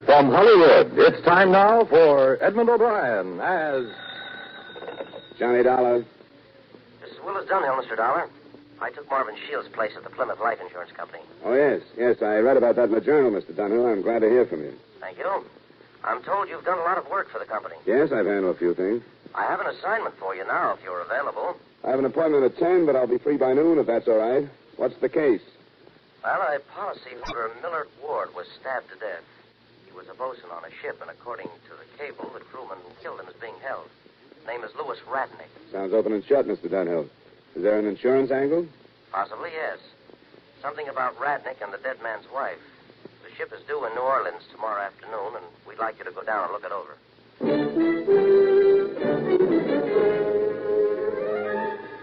From Hollywood, it's time now for Edmond O'Brien as... Johnny Dollar. This is Willis Dunhill, Mr. Dollar. I took Marvin Shields' place at the Plymouth Life Insurance Company. Oh, yes. Yes, I read about that in the journal, Mr. Dunhill. I'm glad to hear from you. Thank you. I'm told you've done a lot of work for the company. Yes, I've handled a few things. I have an assignment for you now, if you're available. I have an appointment at 10, but I'll be free by noon, if that's all right. What's the case? Well, a policyholder, Millard Ward, was stabbed to death. He was a bosun on a ship, and according to the cable, the crewman who killed him is being held. His name is Louis Readick. Sounds open and shut, Mr. Dunhill. Is there an insurance angle? Possibly, yes. Something about Readick and the dead man's wife. The ship is due in New Orleans tomorrow afternoon, and we'd like you to go down and look it over.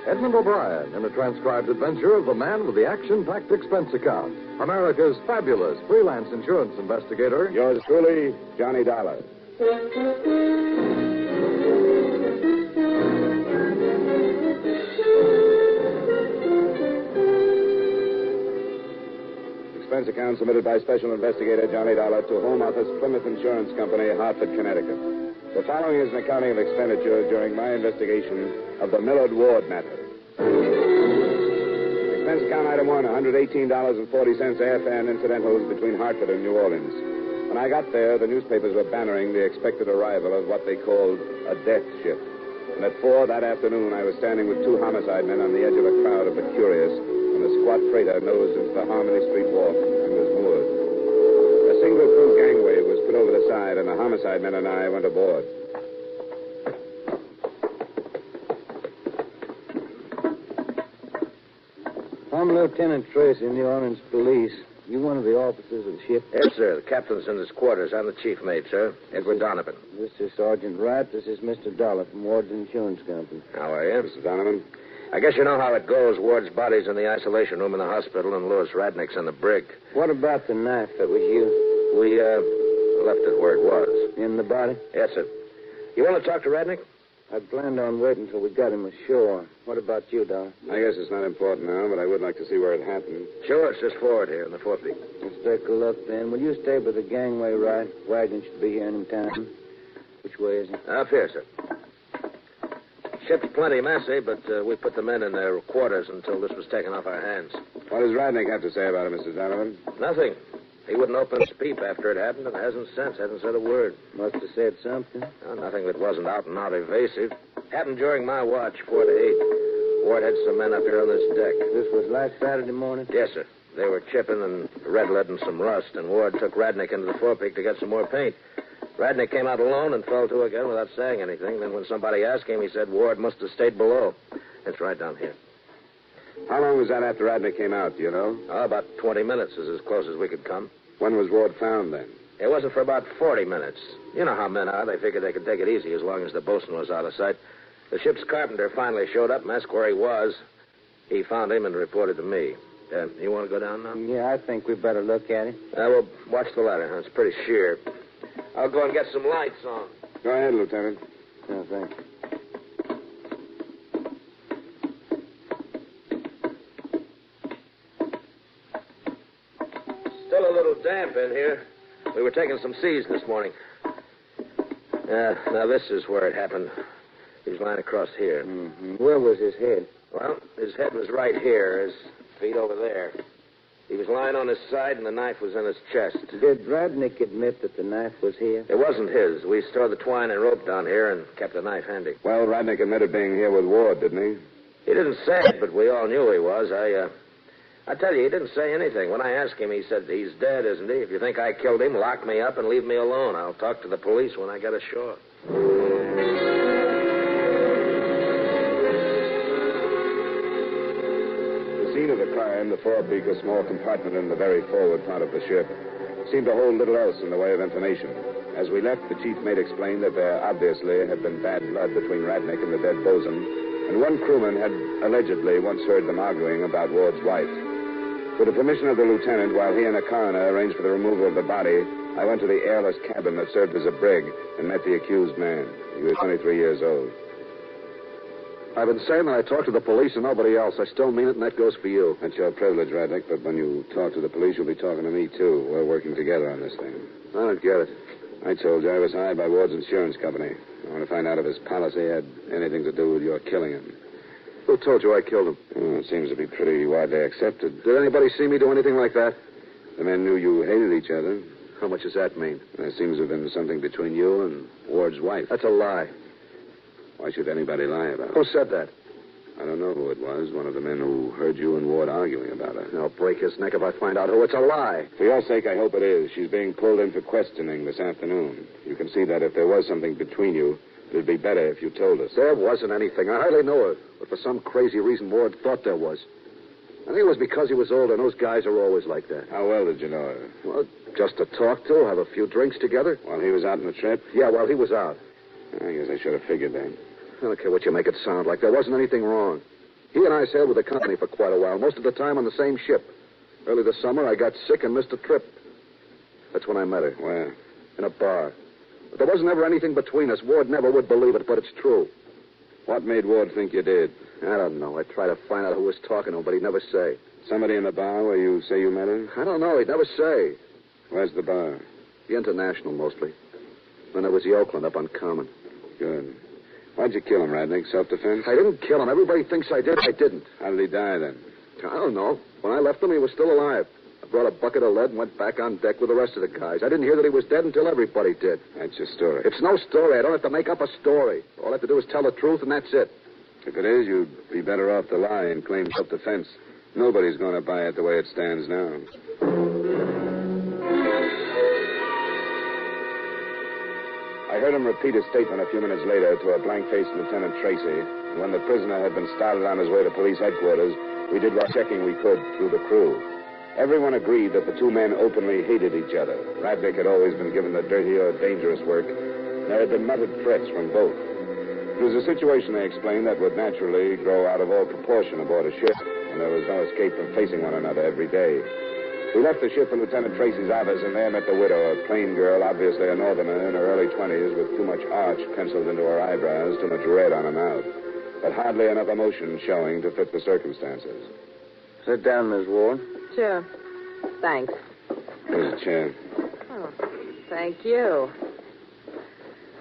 Edmond O'Brien in the transcribed adventure of the man with the action-packed expense account. America's fabulous freelance insurance investigator. Yours truly, Johnny Dollar. Expense account submitted by Special Investigator Johnny Dollar to Home Office, Plymouth Insurance Company, Hartford, Connecticut. The following is an accounting of expenditures during my investigation of the Millard Ward matter. Expense account item 1, $118.40 airfare and incidentals between Hartford and New Orleans. When I got there, the newspapers were bannering the expected arrival of what they called a death ship. And at 4 that afternoon, I was standing with 2 homicide men on the edge of a crowd of the curious when the squat freighter nosed into the Harmony Street wharf and was moored. A single crew gangway was put over the side, and the homicide men and I went aboard. I'm Lieutenant Tracy, New Orleans Police. You one of the officers of the ship? Yes, sir. The captain's in his quarters. I'm the chief mate, sir. Edward Donovan. This is Sergeant Wright. This is Mr. Dollar from Ward's Insurance Company. How are you? Mr. Donovan. I guess you know how it goes. Ward's body's in the isolation room in the hospital, and Louis Readick's in the brig. What about the knife that was used? We, left it where it was. In the body? Yes, sir. You want to talk to Readick? I planned on waiting until we got him ashore. What about you, Dollar? I guess it's not important now, but I would like to see where it happened. Sure, it's just forward here in the forepeak. Let's take a look, then. Will you stay by the gangway, right? Wagon should be here any time. Which way is it? Up here, sir. Ship's plenty messy, but we put the men in their quarters until this was taken off our hands. What does Readick have to say about it, Mr. Donovan? Nothing. He wouldn't open his peep after it happened, and hasn't since. Hasn't said a word. Must have said something. Oh, nothing that wasn't out and out evasive. Happened during my watch, 4 to 8. Ward had some men up here on this deck. This was last Saturday morning? Yes, sir. They were chipping and red lead and some rust, and Ward took Readick into the forepeak to get some more paint. Readick came out alone and fell to again without saying anything. Then when somebody asked him, he said Ward must have stayed below. It's right down here. How long was that after Readick came out, do you know? Oh, about 20 minutes is as close as we could come. When was Ward found, then? It wasn't for about 40 minutes. You know how men are. They figured they could take it easy as long as the bosun was out of sight. The ship's carpenter finally showed up and asked where he was. He found him and reported to me. You want to go down now? Yeah, I think we better look at it. We'll watch the ladder. Huh? It's pretty sheer. I'll go and get some lights on. Go ahead, Lieutenant. Oh, thanks. Still a little damp in here. We were taking some seas this morning. Now this is where it happened. He's lying across here. Mm-hmm. Where was his head? Well, his head was right here, his feet over there. He was lying on his side, and the knife was in his chest. Did Readick admit that the knife was here? It wasn't his. We stored the twine and rope down here and kept the knife handy. Well, Readick admitted being here with Ward, didn't he? He didn't say it, but we all knew he was. I tell you, he didn't say anything. When I asked him, he said, he's dead, isn't he? If you think I killed him, lock me up and leave me alone. I'll talk to the police when I get ashore. The scene of the crime, the forepeak, a small compartment in the very forward part of the ship, seemed to hold little else in the way of information. As we left, the chief mate explained that there obviously had been bad blood between Readick and the dead bosun, and one crewman had allegedly once heard them arguing about Ward's wife. With the permission of the lieutenant, while he and a coroner arranged for the removal of the body, I went to the airless cabin that served as a brig and met the accused man. He was 23 years old. I've been saying that I talked to the police and nobody else. I still mean it, and that goes for you. That's your privilege, Readick, but when you talk to the police, you'll be talking to me, too. We're working together on this thing. I don't get it. I told you I was hired by Ward's insurance company. I want to find out if his policy had anything to do with your killing him. Who told you I killed him? Oh, it seems to be pretty widely accepted. Did anybody see me do anything like that? The men knew you hated each other. How much does that mean? There seems to have been something between you and Ward's wife. That's a lie. Why should anybody lie about it? Who said that? I don't know who it was. One of the men who heard you and Ward arguing about her. I'll break his neck if I find out who. It's a lie. For your sake, I hope it is. She's being pulled in for questioning this afternoon. You can see that if there was something between you, it'd be better if you told us. There wasn't anything. I hardly knew her. But for some crazy reason, Ward thought there was. I think it was because he was older, and those guys are always like that. How well did you know her? Well, just to talk to, have a few drinks together. While he was out on the trip? Yeah, while he was out. I guess I should have figured that. I don't care what you make it sound like. There wasn't anything wrong. He and I sailed with the company for quite a while, most of the time on the same ship. Early this summer, I got sick and missed a trip. That's when I met her. Where? In a bar. But there wasn't ever anything between us. Ward never would believe it, but it's true. What made Ward think you did? I don't know. I tried to find out who was talking to him, but he'd never say. Somebody in the bar where you say you met her? I don't know. He'd never say. Where's the bar? The International, mostly. Then there was the Oakland up on Common. Good. Why'd you kill him, Readick? Self-defense? I didn't kill him. Everybody thinks I did. I didn't. How did he die, then? I don't know. When I left him, he was still alive. I brought a bucket of lead and went back on deck with the rest of the guys. I didn't hear that he was dead until everybody did. That's your story. It's no story. I don't have to make up a story. All I have to do is tell the truth, and that's it. If it is, you'd be better off to lie and claim self-defense. Nobody's going to buy it the way it stands now. I heard him repeat his statement a few minutes later to a blank-faced Lieutenant Tracy, and when the prisoner had been started on his way to police headquarters, we did what checking we could through the crew. Everyone agreed that the two men openly hated each other. Readick had always been given the dirty or dangerous work, and there had been muttered threats from both. It was a situation, they explained, that would naturally grow out of all proportion aboard a ship, and there was no escape from facing one another every day. We left the ship for Lieutenant Tracy's office, and there met the widow, a plain girl, obviously a northerner in her early 20s, with too much arch penciled into her eyebrows, too much red on her mouth, but hardly enough emotion showing to fit the circumstances. Sit down, Miss Ward. Sure. Thanks. Here's a chair. Oh, thank you.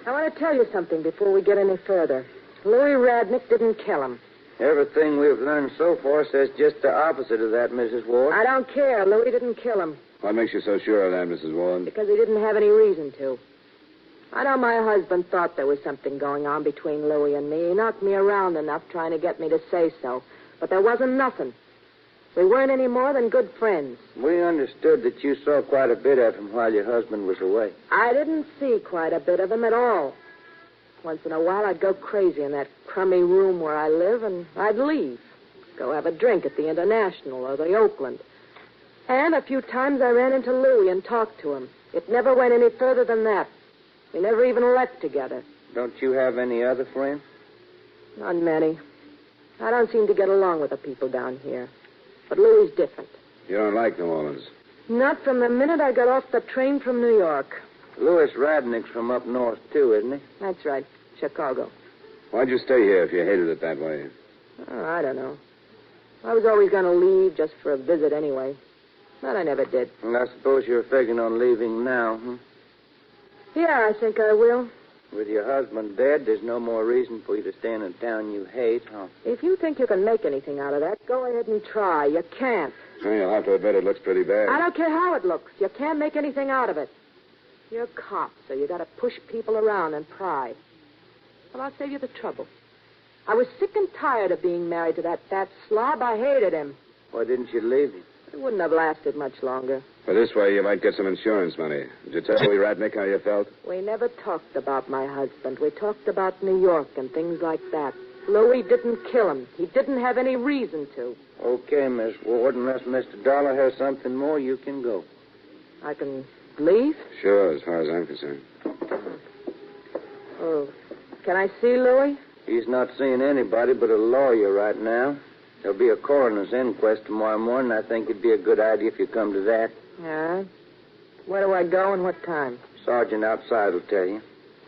I want to tell you something before we get any further. Louis Readick didn't kill him. Everything we've learned so far says just the opposite of that, Mrs. Ward. I don't care. Louis didn't kill him. What makes you so sure of that, Mrs. Ward? Because he didn't have any reason to. I know my husband thought there was something going on between Louis and me. He knocked me around enough trying to get me to say so. But there wasn't nothing. We weren't any more than good friends. We understood that you saw quite a bit of him while your husband was away. I didn't see quite a bit of him at all. Once in a while, I'd go crazy in that crummy room where I live, and I'd leave. Go have a drink at the International or the Oakland. And a few times I ran into Louis and talked to him. It never went any further than that. We never even left together. Don't you have any other friends? Not many. I don't seem to get along with the people down here. But Louis is different. You don't like New Orleans? Not from the minute I got off the train from New York. Louis Readick's from up north, too, isn't he? That's right. Chicago. Why'd you stay here if you hated it that way? Oh, I don't know. I was always going to leave just for a visit anyway. But I never did. And I suppose you're figuring on leaving now, huh? Yeah, I think I will. With your husband dead, there's no more reason for you to stay in a town you hate, huh? If you think you can make anything out of that, go ahead and try. You can't. Well, you'll have to admit it looks pretty bad. I don't care how it looks. You can't make anything out of it. You're a cop, so you got to push people around and pry. Well, I'll save you the trouble. I was sick and tired of being married to that fat slob. I hated him. Why didn't you leave him? It wouldn't have lasted much longer. But this way, you might get some insurance money. Did you tell Louis Readick how you felt? We never talked about my husband. We talked about New York and things like that. Louis didn't kill him. He didn't have any reason to. Okay, Miss Ward, unless Mr. Dollar has something more, you can go. I can leave? Sure, as far as I'm concerned. Oh, can I see Louis? He's not seeing anybody but a lawyer right now. There'll be a coroner's inquest tomorrow morning. I think it'd be a good idea if you come to that. Yeah? Where do I go and what time? Sergeant outside will tell you.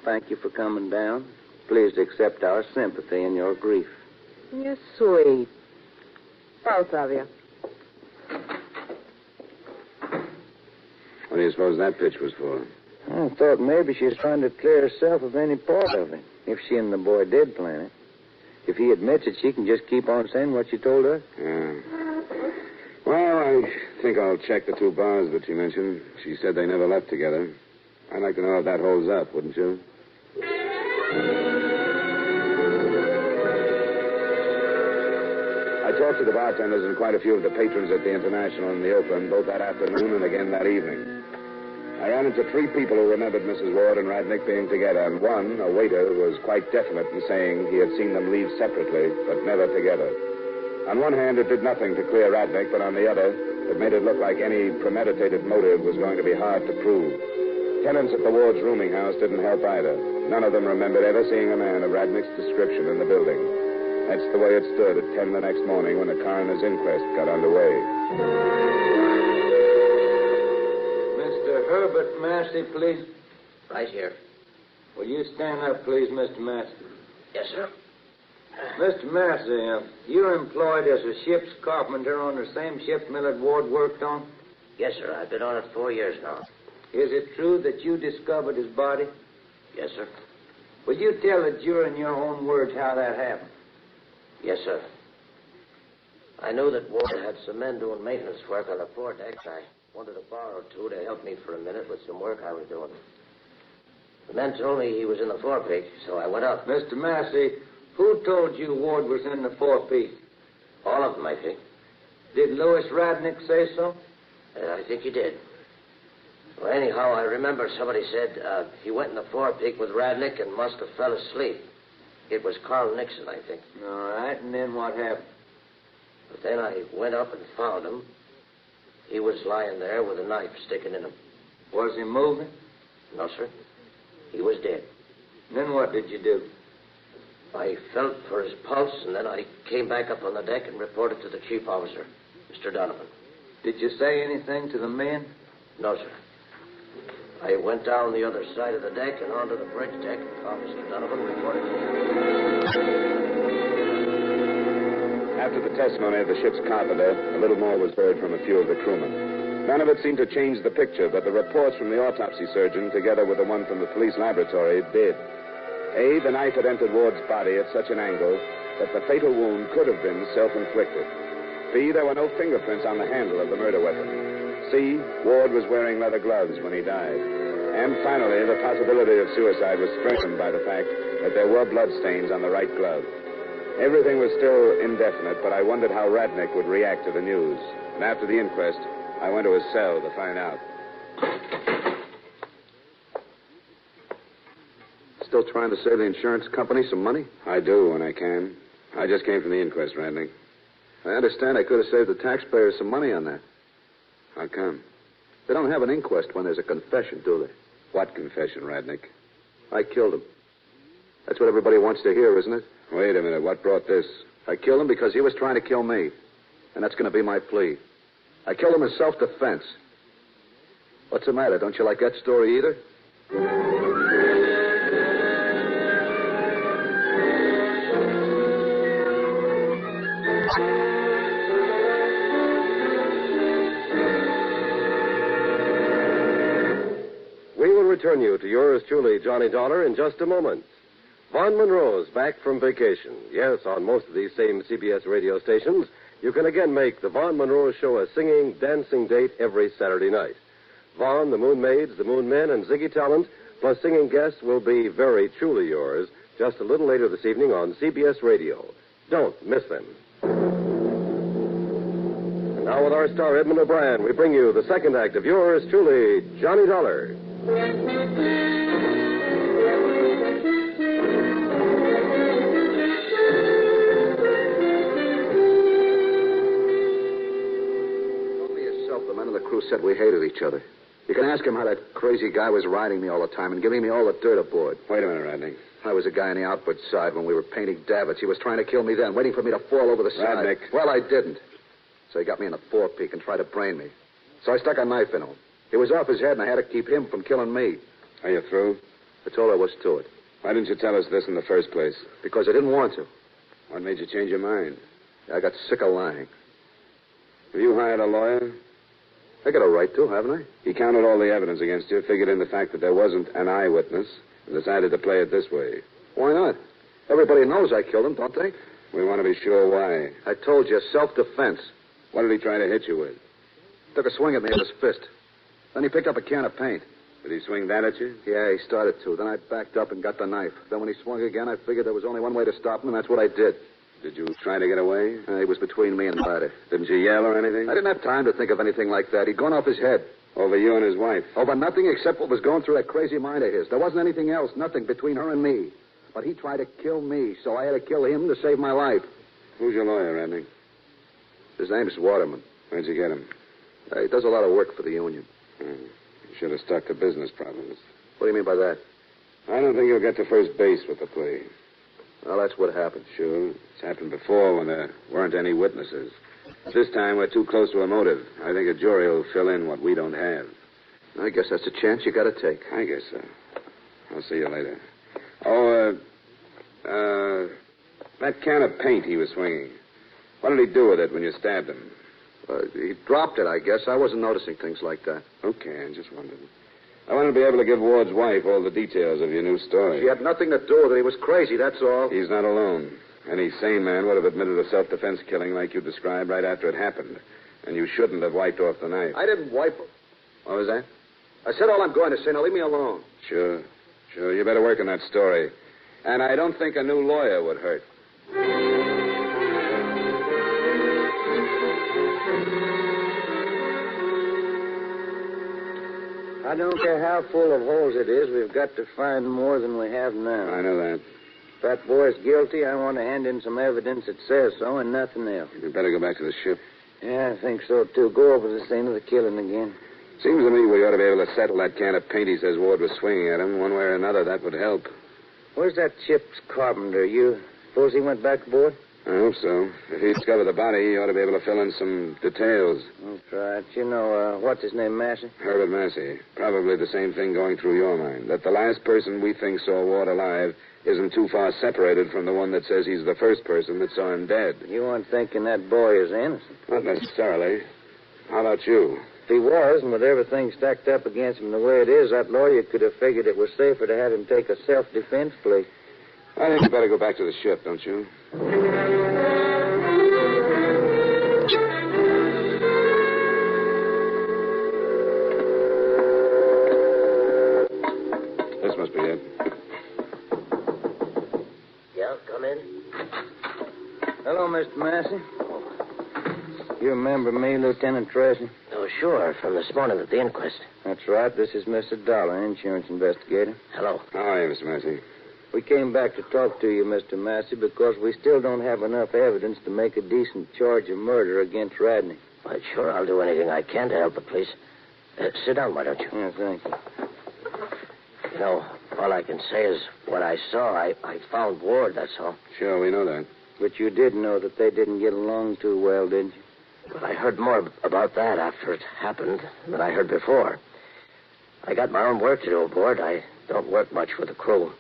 Thank you for coming down. Please accept our sympathy in your grief. You're sweet. Both of you. What do you suppose that pitch was for? I thought maybe she was trying to clear herself of any part of it, if she and the boy did plan it. If he admits it, she can just keep on saying what she told her. Yeah. Well, I think I'll check the 2 bars that she mentioned. She said they never left together. I'd like to know if that holds up, wouldn't you? I talked to the bartenders and quite a few of the patrons at the International in the Oakland, both that afternoon and again that evening. I ran into 3 people who remembered Mrs. Ward and Readick being together, and one, a waiter, was quite definite in saying he had seen them leave separately, but never together. On one hand, it did nothing to clear Readick, but on the other, it made it look like any premeditated motive was going to be hard to prove. Tenants at the Ward's rooming house didn't help either. None of them remembered ever seeing a man of Radnick's description in the building. That's the way it stood at 10 the next morning when the coroner's inquest got underway. Mr. Herbert Massey, please. Right here. Will you stand up, please, Mr. Massey? Yes, sir. Mr. Massey, you're employed as a ship's carpenter on the same ship Millard Ward worked on? Yes, sir. I've been on it 4 years now. Is it true that you discovered his body? Yes, sir. Will you tell the jury in your own words how that happened? Yes, sir. I knew that Ward had some men doing maintenance work on the foredeck. I wanted to borrow 2 to help me for a minute with some work I was doing. The men told me he was in the forepeak, so I went up. Mr. Massey, who told you Ward was in the forepeak? All of them, I think. Did Louis Radnick say so? I think he did. Well, anyhow, I remember somebody said he went in the forepeak with Radnick and must have fell asleep. It was Carl Nixon, I think. All right, and then what happened? But then I went up and found him. He was lying there with a knife sticking in him. Was he moving? No, sir. He was dead. Then what did you do? I felt for his pulse, and then I came back up on the deck and reported to the chief officer, Mr. Donovan. Did you say anything to the men? No, sir. I went down the other side of the deck and onto the bridge deck and found Mr. Donovan reporting to him. After the testimony of the ship's carpenter, a little more was heard from a few of the crewmen. None of it seemed to change the picture, but the reports from the autopsy surgeon, together with the one from the police laboratory, did. A, the knife had entered Ward's body at such an angle that the fatal wound could have been self-inflicted. B, there were no fingerprints on the handle of the murder weapon. C, Ward was wearing leather gloves when he died. And finally, the possibility of suicide was strengthened by the fact that there were bloodstains on the right glove. Everything was still indefinite, but I wondered how Radnick would react to the news. And after the inquest, I went to his cell to find out. Still trying to save the insurance company some money? I do when I can. I just came from the inquest, Radnick. I understand I could have saved the taxpayers some money on that. How come? They don't have an inquest when there's a confession, do they? What confession, Radnick? I killed him. That's what everybody wants to hear, isn't it? Wait a minute. What brought this? I killed him because he was trying to kill me. And that's going to be my plea. I killed him in self-defense. What's the matter? Don't you like that story either? We will return you to yours truly, Johnny Dollar, in just a moment. Vaughn Monroe's back from vacation. Yes, on most of these same CBS radio stations, you can again make the Vaughn Monroe Show a singing, dancing date every Saturday night. Vaughn, the Moon Maids, the Moon Men, and Ziggy Talent, plus singing guests will be very truly yours just a little later this evening on CBS Radio. Don't miss them. And now with our star, Edmond O'Brien, we bring you the second act of yours truly, Johnny Dollar. Crew said we hated each other. You can ask him how that crazy guy was riding me all the time and giving me all the dirt aboard. Wait a minute, Radnick. I was a guy on the outboard side when we were painting davits. He was trying to kill me then, waiting for me to fall over the side. Radnick. Well, I didn't. So he got me in the forepeak and tried to brain me. So I stuck a knife in him. He was off his head, and I had to keep him from killing me. Are you through? That's all there was to it. Why didn't you tell us this in the first place? Because I didn't want to. What made you change your mind? I got sick of lying. Have you hired a lawyer? I got a right to, haven't I? He counted all the evidence against you, figured in the fact that there wasn't an eyewitness, and decided to play it this way. Why not? Everybody knows I killed him, don't they? We want to be sure why. I told you, self-defense. What did he try to hit you with? Took a swing at me with his fist. Then he picked up a can of paint. Did he swing that at you? Yeah, he started to. Then I backed up and got the knife. Then when he swung again, I figured there was only one way to stop him, and that's what I did. Did you try to get away? He was between me and the ladder. Didn't you yell or anything? I didn't have time to think of anything like that. He'd gone off his head. Over you and his wife? Over nothing except what was going through that crazy mind of his. There wasn't anything else, nothing between her and me. But he tried to kill me, so I had to kill him to save my life. Who's your lawyer, Readick? His name's Waterman. Where'd you get him? He does a lot of work for the union. You should have stuck to business problems. What do you mean by that? I don't think you'll get to first base with the plea. Well, that's what happened. Sure. It's happened before when there weren't any witnesses. This time we're too close to a motive. I think a jury will fill in what we don't have. I guess that's a chance you got to take. I guess so. I'll see you later. That can of paint he was swinging. What did he do with it when you stabbed him? He dropped it, I guess. I wasn't noticing things like that. Okay, I just wondered. I want to be able to give Ward's wife all the details of your new story. She had nothing to do with it. He was crazy, that's all. He's not alone. Any sane man would have admitted a self-defense killing like you described right after it happened. And you shouldn't have wiped off the knife. I didn't wipe him. What was that? I said all I'm going to say. Now leave me alone. Sure. You better work on that story. And I don't think a new lawyer would hurt. I don't care how full of holes it is, we've got to find more than we have now. I know that. If that boy's guilty, I want to hand in some evidence that says so and nothing else. You'd better go back to the ship. Yeah, I think so, too. Go over the scene of the killing again. Seems to me we ought to be able to settle that can of paint he says Ward was swinging at him. One way or another, that would help. Where's that ship's carpenter? You suppose he went back aboard? I hope so. If he discovered the body, he ought to be able to fill in some details. That's right. You know, what's his name, Massey? Herbert Massey. Probably the same thing going through your mind. That the last person we think saw Ward alive isn't too far separated from the one that says he's the first person that saw him dead. You aren't thinking that boy is innocent? Not necessarily. How about you? If he was, and with everything stacked up against him the way it is, that lawyer could have figured it was safer to have him take a self-defense plea. I think you better go back to the ship, don't you? This must be it. Yeah, come in. Hello, Mr. Massey. You remember me, Lieutenant Tracy? Oh, sure, from this morning at the inquest. That's right. This is Mr. Dollar, insurance investigator. Hello. How are you, Mr. Massey? We came back to talk to you, Mr. Massey, because we still don't have enough evidence to make a decent charge of murder against Radney. Well, sure, I'll do anything I can to help the police. Sit down, why don't you? Yeah, thank you. You know, all I can say is what I saw. I found Ward, that's all. Sure, we know that. But you did know that they didn't get along too well, didn't you? But I heard more about that after it happened than I heard before. I got my own work to do aboard. I don't work much with the crew.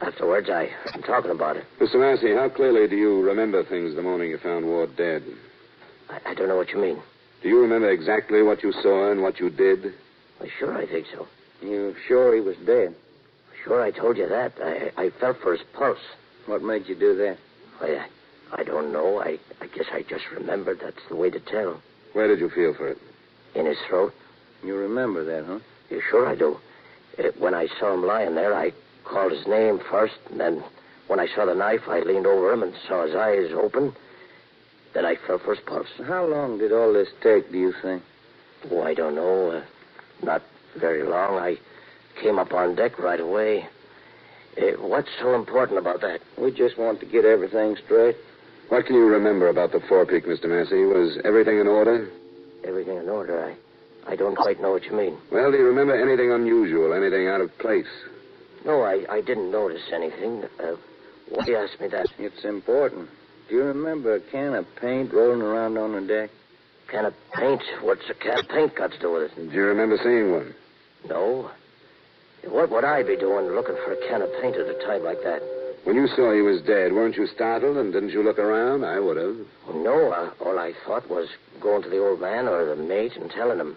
Afterwards, I heard them talking about it. Mr. Massey, how clearly do you remember things the morning you found Ward dead? I don't know what you mean. Do you remember exactly what you saw and what you did? Well, sure, I think so. You sure he was dead? Sure, I told you that. I felt for his pulse. What made you do that? Well, I don't know. I guess I just remembered that's the way to tell. Where did you feel for it? In his throat. You remember that, huh? Yeah, sure I do. When I saw him lying there, I called his name first, and then when I saw the knife, I leaned over him and saw his eyes open. Then I felt for his pulse. How long did all this take, do you think? Oh, I don't know. Not very long. I came up on deck right away. What's so important about that? We just want to get everything straight. What can you remember about the forepeak, Mr. Massey? Was everything in order? Everything in order? I don't quite know what you mean. Well, do you remember anything unusual, anything out of place? No, I didn't notice anything. Why do you ask me that? It's important. Do you remember a can of paint rolling around on the deck? Can of paint? What's a can of paint got to do with it? Do you remember seeing one? No. What would I be doing looking for a can of paint at a time like that? When you saw he was dead, weren't you startled and didn't you look around? I would have. No, all I thought was going to the old man or the mate and telling him.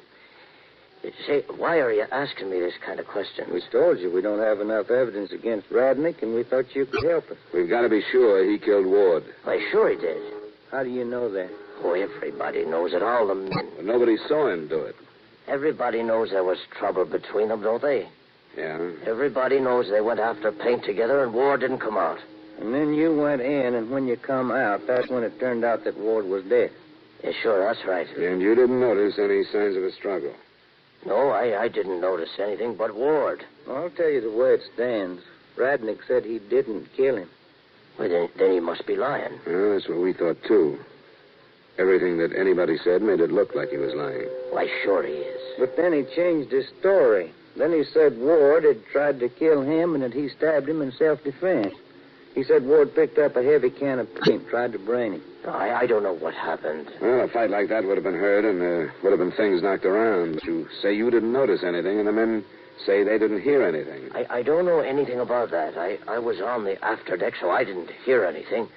Say, why are you asking me this kind of question? We told you we don't have enough evidence against Readick, and we thought you could help us. We've got to be sure he killed Ward. Why, sure he did. How do you know that? Oh, everybody knows it. All the men. But nobody saw him do it. Everybody knows there was trouble between them, don't they? Yeah. Everybody knows they went after paint together and Ward didn't come out. And then you went in, and when you come out, that's when it turned out that Ward was dead. Yeah, sure, that's right. And you didn't notice any signs of a struggle? No, I didn't notice anything but Ward. Well, I'll tell you the way it stands. Readick said he didn't kill him. Well, then he must be lying. Well, that's what we thought, too. Everything that anybody said made it look like he was lying. Why, sure he is. But then he changed his story. Then he said Ward had tried to kill him and that he stabbed him in self-defense. He said Ward picked up a heavy can of paint, tried to brain him. I don't know what happened. Well, a fight like that would have been heard, and there would have been things knocked around. But you say you didn't notice anything, and the men say they didn't hear anything. I don't know anything about that. I was on the afterdeck, so I didn't hear anything.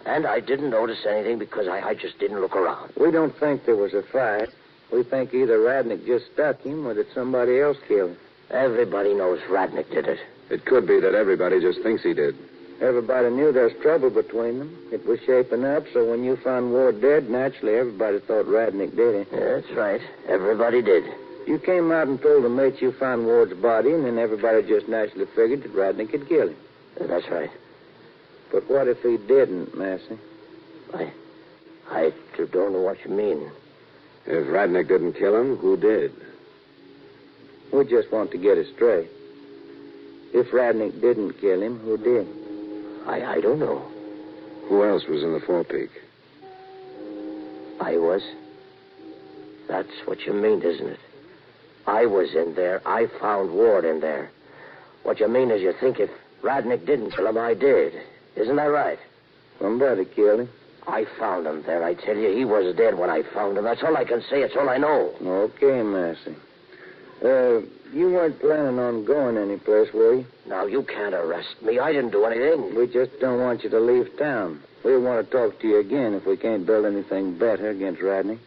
And I didn't notice anything because I just didn't look around. We don't think there was a fight. We think either Readick just stuck him or that somebody else killed him. Everybody knows Readick did it. It could be that everybody just thinks he did. Everybody knew there was trouble between them. It was shaping up, so when you found Ward dead, naturally everybody thought Readick did it. Yeah, that's right. Everybody did. You came out and told the mate you found Ward's body, and then everybody just naturally figured that Readick had killed him. That's right. But what if he didn't, Massey? I don't know what you mean. If Readick didn't kill him, who did? We just want to get it straight. If Readick didn't kill him, who did? I don't know. Who else was in the forepeak? I was. That's what you mean, isn't it? I was in there. I found Ward in there. What you mean is you think if Readick didn't kill him, I did. Isn't that right? Somebody killed him. I found him there. I tell you, he was dead when I found him. That's all I can say. It's all I know. Okay, Massey. You weren't planning on going anyplace, were you? Now, you can't arrest me. I didn't do anything. We just don't want you to leave town. We want to talk to you again if we can't build anything better against Readick.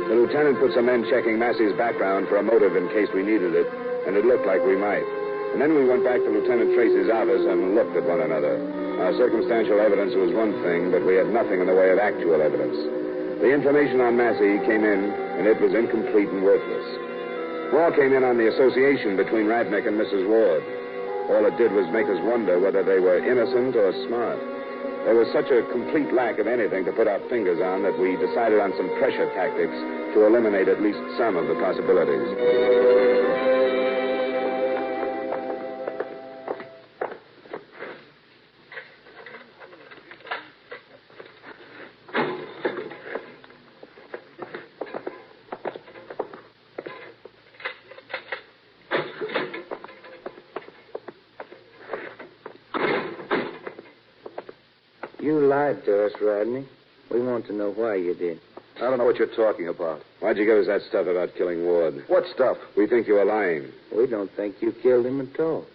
The lieutenant put some men checking Massey's background for a motive in case we needed it, and it looked like we might. And then we went back to Lieutenant Tracy's office and looked at one another. Our circumstantial evidence was one thing, but we had nothing in the way of actual evidence. The information on Massey came in, and it was incomplete and worthless. More came in on the association between Readick and Mrs. Ward. All it did was make us wonder whether they were innocent or smart. There was such a complete lack of anything to put our fingers on that we decided on some pressure tactics to eliminate at least some of the possibilities. You lied to us, Rodney. We want to know why you did. I don't know what you're talking about. Why'd you give us that stuff about killing Ward? What stuff? We think you were lying. We don't think you killed him at all.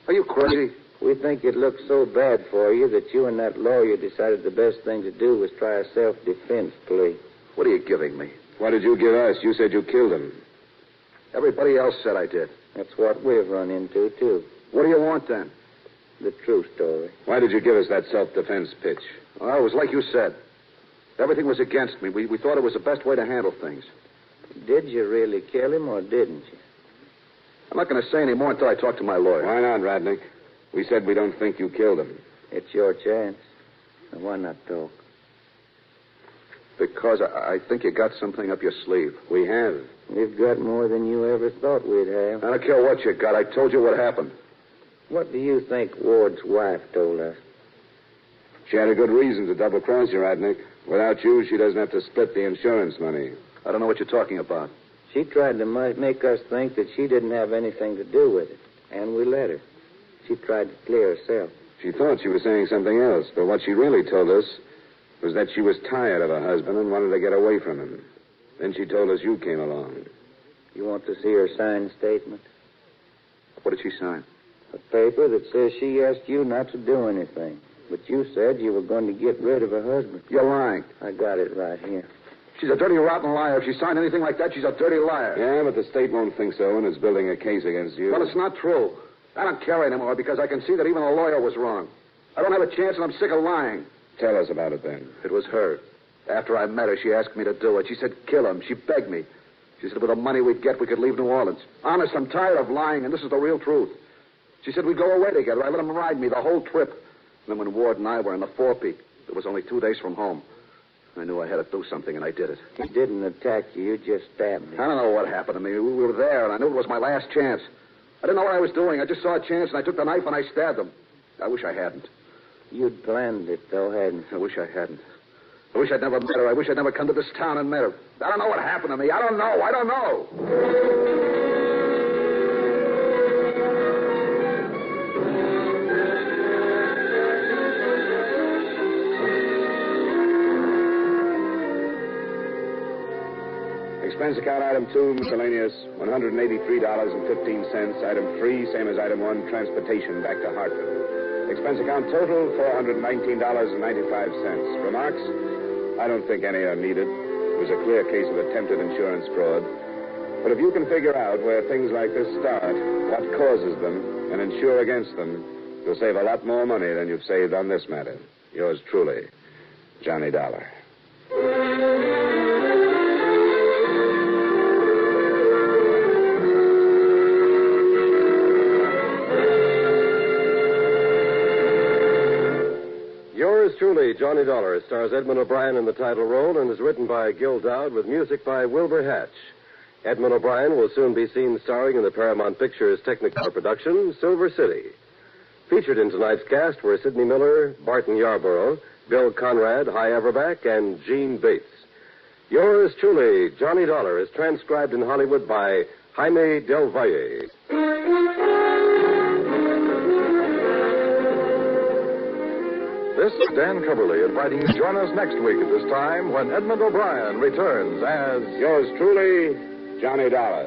Are you crazy? We think it looked so bad for you that you and that lawyer decided the best thing to do was try a self-defense plea. What are you giving me? What did you give us? You said you killed him. Everybody else said I did. That's what we've run into, too. What do you want, then? The true story. Why did you give us that self-defense pitch? Well, it was like you said. Everything was against me. We thought it was the best way to handle things. Did you really kill him or didn't you? I'm not going to say any more until I talk to my lawyer. Why not, Readick? We said we don't think you killed him. It's your chance. Now, why not talk? Because I think you got something up your sleeve. We have. We've got more than you ever thought we'd have. I don't care what you got. I told you what happened. What do you think Ward's wife told us? She had a good reason to double-cross you, Readick. Without you, she doesn't have to split the insurance money. I don't know what you're talking about. She tried to make us think that she didn't have anything to do with it, and we let her. She tried to clear herself. She thought she was saying something else, but what she really told us was that she was tired of her husband and wanted to get away from him. Then she told us you came along. You want to see her signed statement? What did she sign? A paper that says she asked you not to do anything. But you said you were going to get rid of her husband. You're lying. I got it right here. She's a dirty, rotten liar. If she signed anything like that, she's a dirty liar. Yeah, but the state won't think so and is building a case against you. Well, it's not true. I don't care anymore because I can see that even a lawyer was wrong. I don't have a chance and I'm sick of lying. Tell us about it then. It was her. After I met her, she asked me to do it. She said, kill him. She begged me. She said, with the money we'd get, we could leave New Orleans. Honest, I'm tired of lying, and this is the real truth. She said we'd go away together. I let him ride me the whole trip. And then when Ward and I were in the forepeak, it was only 2 days from home. I knew I had to do something, and I did it. He didn't attack you. You just stabbed him. I don't know what happened to me. We were there, and I knew it was my last chance. I didn't know what I was doing. I just saw a chance, and I took the knife, and I stabbed him. I wish I hadn't. You'd planned it, though, hadn't you? I wish I hadn't. I wish I'd never met her. I wish I'd never come to this town and met her. I don't know what happened to me. I don't know. I don't know. Expense account item 2, miscellaneous, $183.15. Item 3, same as item 1, transportation back to Hartford. Expense account total, $419.95. Remarks? I don't think any are needed. It was a clear case of attempted insurance fraud. But if you can figure out where things like this start, what causes them, and insure against them, you'll save a lot more money than you've saved on this matter. Yours truly, Johnny Dollar. Yours truly, Johnny Dollar, stars Edmond O'Brien in the title role and is written by Gil Dowd with music by Wilbur Hatch. Edmond O'Brien will soon be seen starring in the Paramount Pictures Technicolor production, Silver City. Featured in tonight's cast were Sidney Miller, Barton Yarborough, Bill Conrad, Hy Everback, and Gene Bates. Yours truly, Johnny Dollar, is transcribed in Hollywood by Jaime Del Valle. This is Dan Coverly inviting you to join us next week at this time when Edmond O'Brien returns as... Yours truly, Johnny Dollar.